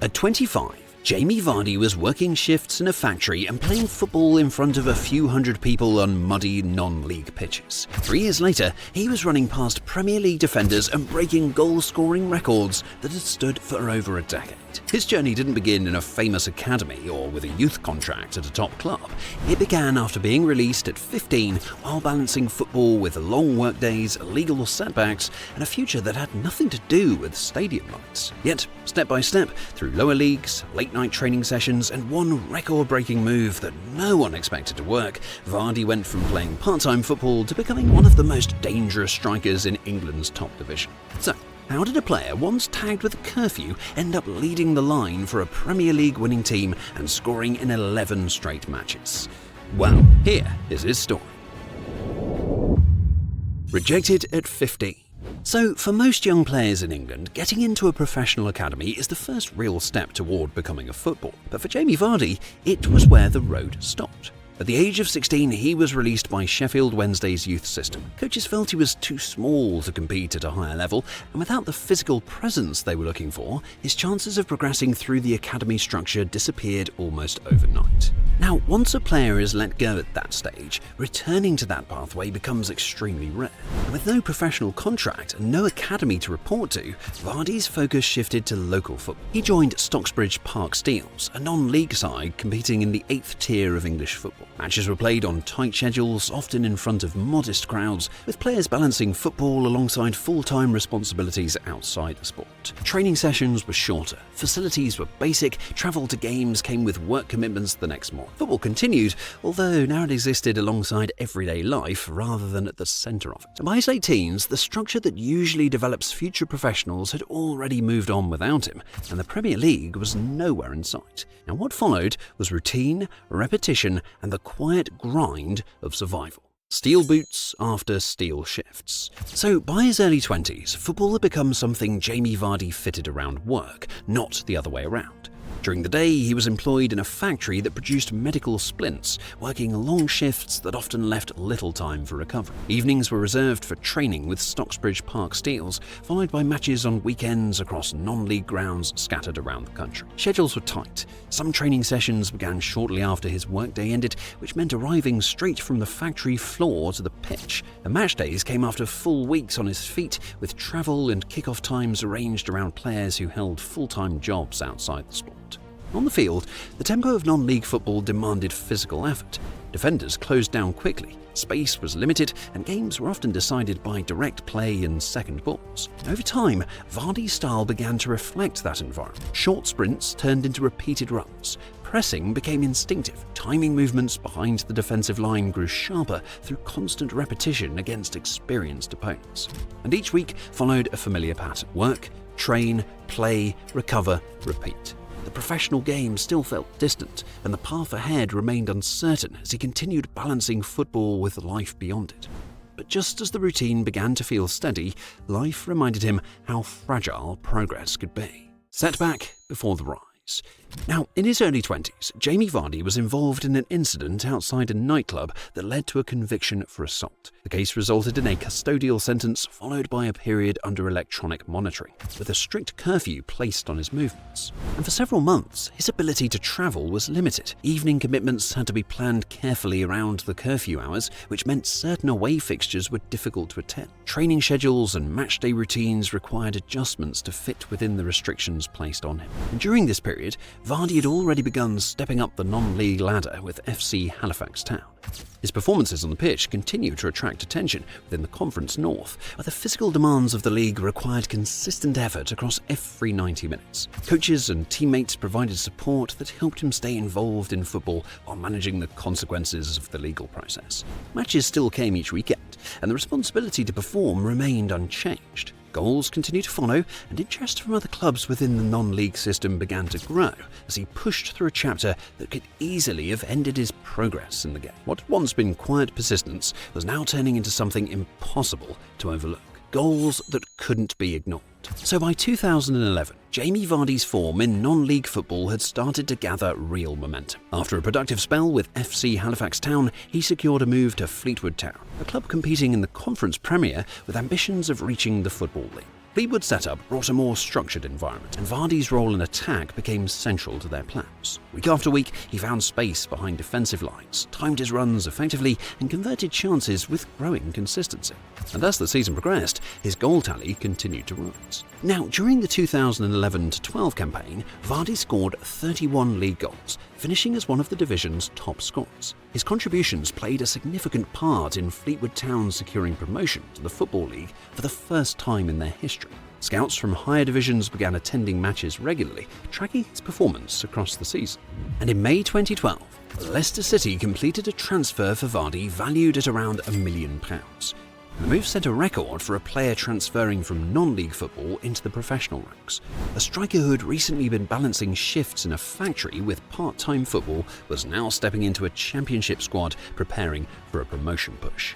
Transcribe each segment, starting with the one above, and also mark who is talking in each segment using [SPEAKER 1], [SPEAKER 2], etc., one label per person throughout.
[SPEAKER 1] At 25, Jamie Vardy was working shifts in a factory and playing football in front of a few hundred people on muddy non-league pitches. 3 years later, he was running past Premier League defenders and breaking goal-scoring records that had stood for over a decade. His journey didn't begin in a famous academy or with a youth contract at a top club. It began after being released at 15 while balancing football with long workdays, illegal setbacks, and a future that had nothing to do with stadium lights. Yet, step by step, through lower leagues, late-night training sessions, and one record-breaking move that no one expected to work, Vardy went from playing part-time football to becoming one of the most dangerous strikers in England's top division. So, how did a player once tagged with a curfew end up leading the line for a Premier League winning team and scoring in 11 straight matches? Well, here is his story. Rejected at 15. So, for most young players in England, getting into a professional academy is the first real step toward becoming a footballer. But for Jamie Vardy, it was where the road stopped. At the age of 16, he was released by Sheffield Wednesday's youth system. Coaches felt he was too small to compete at a higher level, and without the physical presence they were looking for, his chances of progressing through the academy structure disappeared almost overnight. Now, once a player is let go at that stage, returning to that pathway becomes extremely rare. And with no professional contract and no academy to report to, Vardy's focus shifted to local football. He joined Stocksbridge Park Steels, a non-league side competing in the 8th tier of English football. Matches were played on tight schedules, often in front of modest crowds, with players balancing football alongside full-time responsibilities outside the sport. Training sessions were shorter, facilities were basic, travel to games came with work commitments the next morning. Football continued, although now it existed alongside everyday life rather than at the centre of it. By his late teens, the structure that usually develops future professionals had already moved on without him, and the Premier League was nowhere in sight. Now what followed was routine, repetition, and the quiet grind of survival. Steel boots after steel shifts. So by his early 20s, football had become something Jamie Vardy fitted around work, not the other way around. During the day, he was employed in a factory that produced medical splints, working long shifts that often left little time for recovery. Evenings were reserved for training with Stocksbridge Park Steels, followed by matches on weekends across non-league grounds scattered around the country. Schedules were tight. Some training sessions began shortly after his workday ended, which meant arriving straight from the factory floor to the pitch. The match days came after full weeks on his feet, with travel and kick-off times arranged around players who held full-time jobs outside the sport. On the field, the tempo of non-league football demanded physical effort. Defenders closed down quickly, space was limited, and games were often decided by direct play and second balls. Over time, Vardy's style began to reflect that environment. Short sprints turned into repeated runs. Pressing became instinctive. Timing movements behind the defensive line grew sharper through constant repetition against experienced opponents. And each week followed a familiar pattern: work, train, play, recover, repeat. The professional game still felt distant, and the path ahead remained uncertain as he continued balancing football with life beyond it. But just as the routine began to feel steady, life reminded him how fragile progress could be. Setback before the rise. Now, in his early 20s, Jamie Vardy was involved in an incident outside a nightclub that led to a conviction for assault. The case resulted in a custodial sentence followed by a period under electronic monitoring, with a strict curfew placed on his movements. And for several months, his ability to travel was limited. Evening commitments had to be planned carefully around the curfew hours, which meant certain away fixtures were difficult to attend. Training schedules and matchday routines required adjustments to fit within the restrictions placed on him. And during this period, Vardy had already begun stepping up the non-league ladder with FC Halifax Town. His performances on the pitch continued to attract attention within the Conference North, where the physical demands of the league required consistent effort across every 90 minutes. Coaches and teammates provided support that helped him stay involved in football while managing the consequences of the legal process. Matches still came each weekend, and the responsibility to perform remained unchanged. Goals continued to follow, and interest from other clubs within the non-league system began to grow as he pushed through a chapter that could easily have ended his progress in the game. What had once been quiet persistence was now turning into something impossible to overlook. Goals that couldn't be ignored. So by 2011, Jamie Vardy's form in non-league football had started to gather real momentum. After a productive spell with FC Halifax Town, he secured a move to Fleetwood Town, a club competing in the Conference Premier with ambitions of reaching the Football League. Fleetwood's setup brought a more structured environment, and Vardy's role in attack became central to their plans. Week after week, he found space behind defensive lines, timed his runs effectively, and converted chances with growing consistency. And as the season progressed, his goal tally continued to rise. Now, during the 2011-12 campaign, Vardy scored 31 league goals, finishing as one of the division's top scorers. His contributions played a significant part in Fleetwood Town securing promotion to the Football League for the first time in their history. Scouts from higher divisions began attending matches regularly, tracking his performance across the season. And in May 2012, Leicester City completed a transfer for Vardy valued at around £1 million. The move set a record for a player transferring from non-league football into the professional ranks. A striker who had recently been balancing shifts in a factory with part-time football was now stepping into a championship squad preparing for a promotion push.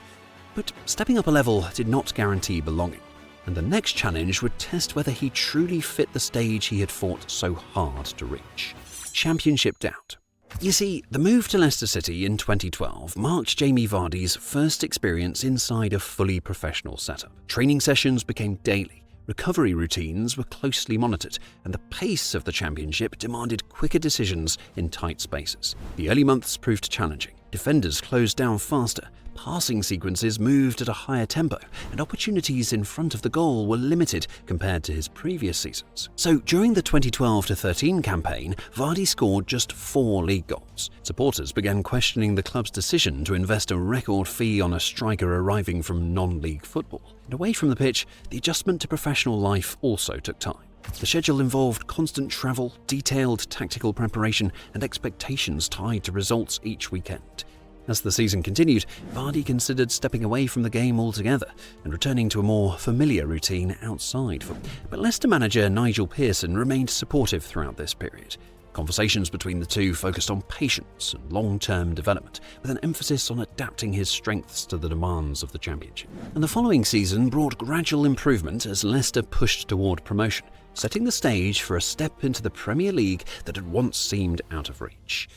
[SPEAKER 1] But stepping up a level did not guarantee belonging, and the next challenge would test whether he truly fit the stage he had fought so hard to reach. Championship doubt. You see, the move to Leicester City in 2012 marked Jamie Vardy's first experience inside a fully professional setup. Training sessions became daily, recovery routines were closely monitored, and the pace of the championship demanded quicker decisions in tight spaces. The early months proved challenging. Defenders closed down faster, passing sequences moved at a higher tempo, and opportunities in front of the goal were limited compared to his previous seasons. So during the 2012-13 campaign, Vardy scored just 4 league goals. Supporters began questioning the club's decision to invest a record fee on a striker arriving from non-league football. And away from the pitch, the adjustment to professional life also took time. The schedule involved constant travel, detailed tactical preparation, and expectations tied to results each weekend. As the season continued, Vardy considered stepping away from the game altogether and returning to a more familiar routine outside football. But Leicester manager Nigel Pearson remained supportive throughout this period. Conversations between the two focused on patience and long-term development, with an emphasis on adapting his strengths to the demands of the championship. And the following season brought gradual improvement as Leicester pushed toward promotion, setting the stage for a step into the Premier League that had once seemed out of reach.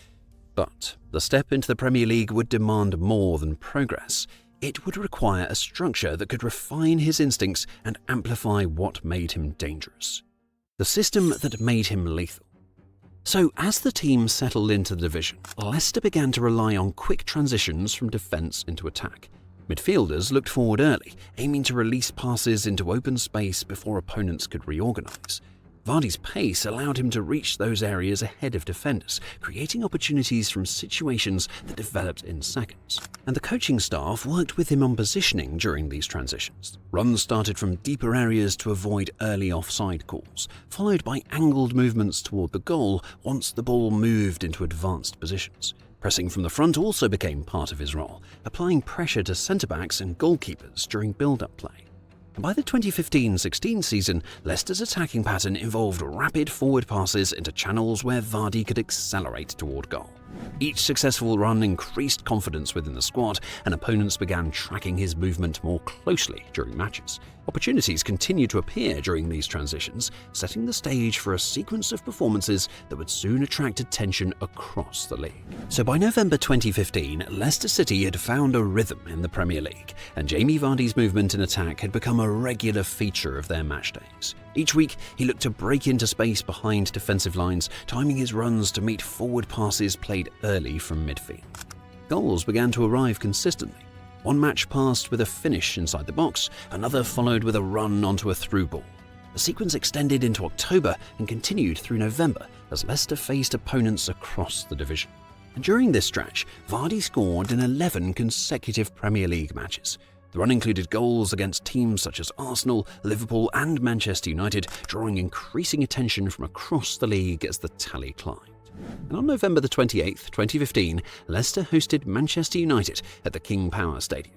[SPEAKER 1] But the step into the Premier League would demand more than progress. It would require a structure that could refine his instincts and amplify what made him dangerous. The system that made him lethal. So as the team settled into the division, Leicester began to rely on quick transitions from defence into attack. Midfielders looked forward early, aiming to release passes into open space before opponents could reorganise. Vardy's pace allowed him to reach those areas ahead of defenders, creating opportunities from situations that developed in seconds. And the coaching staff worked with him on positioning during these transitions. Runs started from deeper areas to avoid early offside calls, followed by angled movements toward the goal once the ball moved into advanced positions. Pressing from the front also became part of his role, applying pressure to centre-backs and goalkeepers during build-up play. And by the 2015-16 season, Leicester's attacking pattern involved rapid forward passes into channels where Vardy could accelerate toward goal. Each successful run increased confidence within the squad, and opponents began tracking his movement more closely during matches. Opportunities continued to appear during these transitions, setting the stage for a sequence of performances that would soon attract attention across the league. So by November 2015, Leicester City had found a rhythm in the Premier League, and Jamie Vardy's movement in attack had become a regular feature of their match days. Each week, he looked to break into space behind defensive lines, timing his runs to meet forward passes played early from midfield. Goals began to arrive consistently. One match passed with a finish inside the box, another followed with a run onto a through ball. The sequence extended into October and continued through November as Leicester faced opponents across the division. And during this stretch, Vardy scored in 11 consecutive Premier League matches. The run included goals against teams such as Arsenal, Liverpool and Manchester United, drawing increasing attention from across the league as the tally climbed. And on November the 28th, 2015, Leicester hosted Manchester United at the King Power Stadium.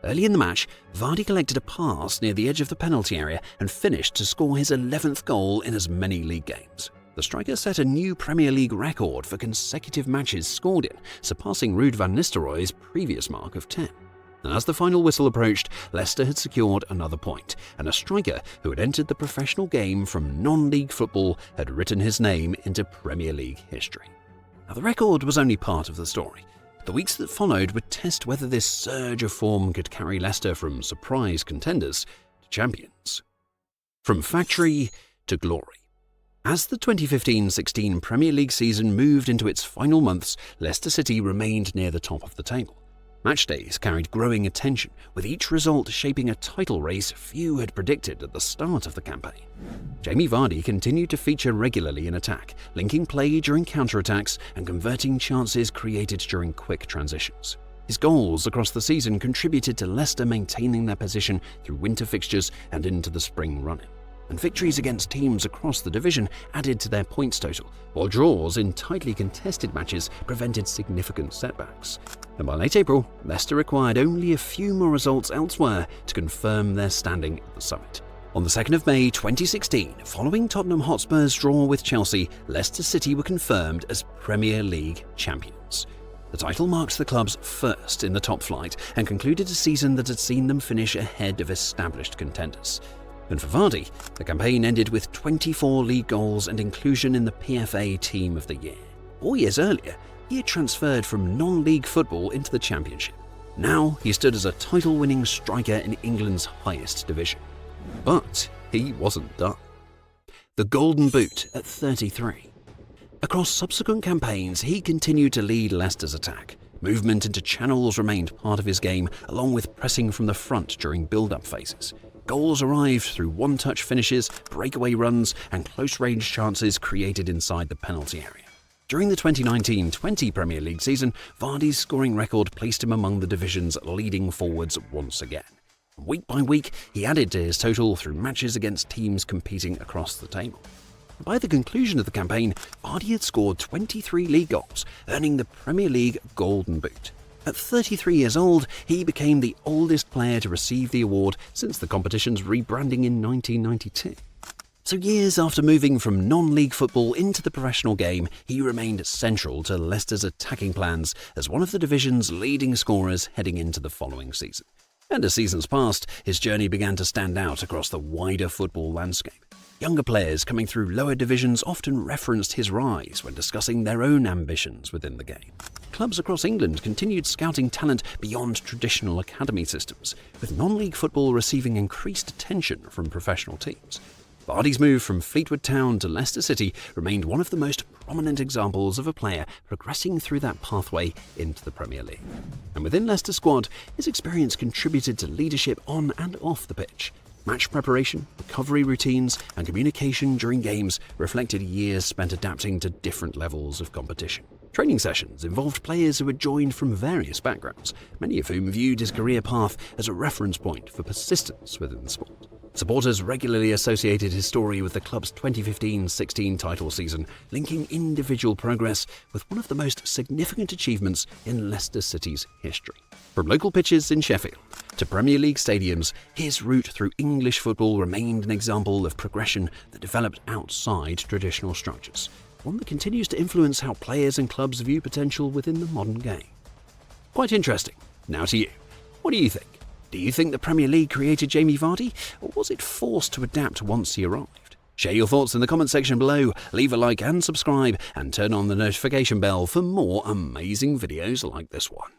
[SPEAKER 1] Early in the match, Vardy collected a pass near the edge of the penalty area and finished to score his 11th goal in as many league games. The striker set a new Premier League record for consecutive matches scored in, surpassing Ruud van Nistelrooy's previous mark of 10. And as the final whistle approached, Leicester had secured another point, and a striker who had entered the professional game from non-league football had written his name into Premier League history. Now, the record was only part of the story. The weeks that followed would test whether this surge of form could carry Leicester from surprise contenders to champions. From factory to glory. As the 2015-16 Premier League season moved into its final months, Leicester City remained near the top of the table. Match days carried growing attention, with each result shaping a title race few had predicted at the start of the campaign. Jamie Vardy continued to feature regularly in attack, linking play during counter-attacks and converting chances created during quick transitions. His goals across the season contributed to Leicester maintaining their position through winter fixtures and into the spring run-in. And victories against teams across the division added to their points total, while draws in tightly contested matches prevented significant setbacks. And by late April, Leicester required only a few more results elsewhere to confirm their standing at the summit. On the 2nd of May 2016, following Tottenham Hotspur's draw with Chelsea, Leicester City were confirmed as Premier League champions. The title marked the club's first in the top flight and concluded a season that had seen them finish ahead of established contenders. And for Vardy, the campaign ended with 24 league goals and inclusion in the PFA Team of the Year. 4 years earlier, he had transferred from non-league football into the Championship. Now he stood as a title-winning striker in England's highest division. But he wasn't done. The Golden Boot at 33. Across subsequent campaigns, he continued to lead Leicester's attack. Movement into channels remained part of his game, along with pressing from the front during build-up phases. Goals arrived through one-touch finishes, breakaway runs, and close-range chances created inside the penalty area. During the 2019-20 Premier League season, Vardy's scoring record placed him among the division's leading forwards once again. Week by week, he added to his total through matches against teams competing across the table. By the conclusion of the campaign, Vardy had scored 23 league goals, earning the Premier League Golden Boot. At 33 years old, he became the oldest player to receive the award since the competition's rebranding in 1992. So years after moving from non-league football into the professional game, he remained central to Leicester's attacking plans as one of the division's leading scorers heading into the following season. And as seasons passed, his journey began to stand out across the wider football landscape. Younger players coming through lower divisions often referenced his rise when discussing their own ambitions within the game. Clubs across England continued scouting talent beyond traditional academy systems, with non-league football receiving increased attention from professional teams. Vardy's move from Fleetwood Town to Leicester City remained one of the most prominent examples of a player progressing through that pathway into the Premier League. And within Leicester's squad, his experience contributed to leadership on and off the pitch. Match preparation, recovery routines, and communication during games reflected years spent adapting to different levels of competition. Training sessions involved players who had joined from various backgrounds, many of whom viewed his career path as a reference point for persistence within the sport. Supporters regularly associated his story with the club's 2015-16 title season, linking individual progress with one of the most significant achievements in Leicester City's history. From local pitches in Sheffield to Premier League stadiums, his route through English football remained an example of progression that developed outside traditional structures, one that continues to influence how players and clubs view potential within the modern game. Quite interesting. Now to you. What do you think? Do you think the Premier League created Jamie Vardy, or was it forced to adapt once he arrived? Share your thoughts in the comment section below, leave a like and subscribe, and turn on the notification bell for more amazing videos like this one.